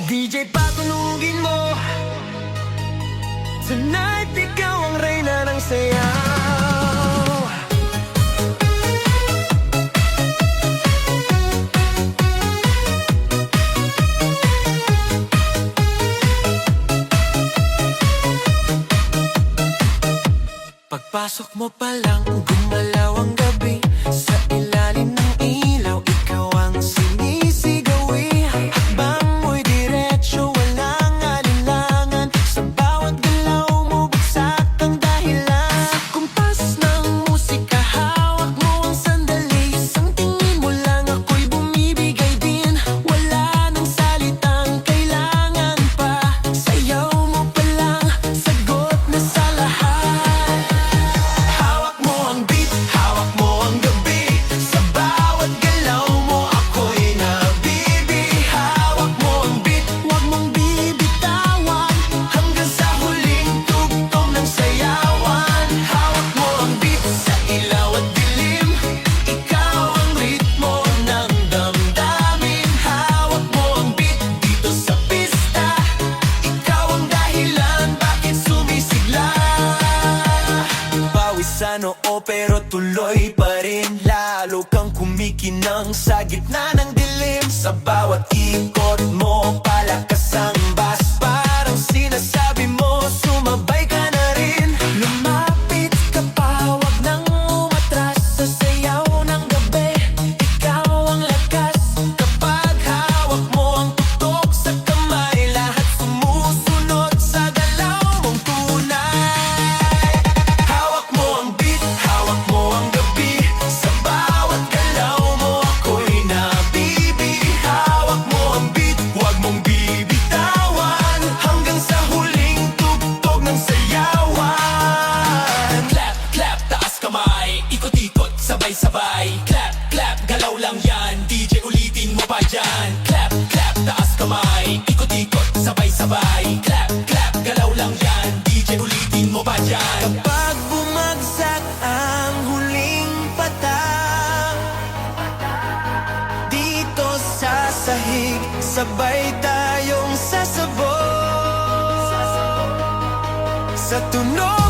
DJ patunugin mo. Tonight ikaw ang reyna ng sayaw. Pagpasok mo pa lang, gumalaw ang gabi. Sa ilalim ng ilaw, ikaw ang sinisigawi. Hakbang mo'y diretso, walang alinlangan. Sa bawat galaw mo, bagsak ang dahilan. Sa kumpas ng musika, hawak mo ang sandali. Isang tingin mo lang, ako'y bumibigay din. Wala nang salitang kailangan pa. Sayaw mo pa lang, sagot na sa lahat. Sa noo pero tuloy pa rin. Lalo kang kumikinang sa gitna ng dilim. Sa bawat ikot mo, palakas ang bass. Parang sinasabi mo, sumabay ka na rin. Lumapit ka pa, wag nang umatras. Sa sayaw ng gabi, ikaw ang lakas. Kapag hawak mo ang tutok sa kamay, lahat sumusunod sa galaw mong tunay. Sabay-sabay, clap, clap, galaw lang yan. DJ ulitin mo pa dyan. Clap, clap, taas kamay. Ikot-ikot, sabay-sabay. Clap, clap, galaw lang yan. DJ ulitin mo pa dyan. Kapag bumagsak ang huling patak, dito sa sahig, sabay tayong sasabog sa tunog.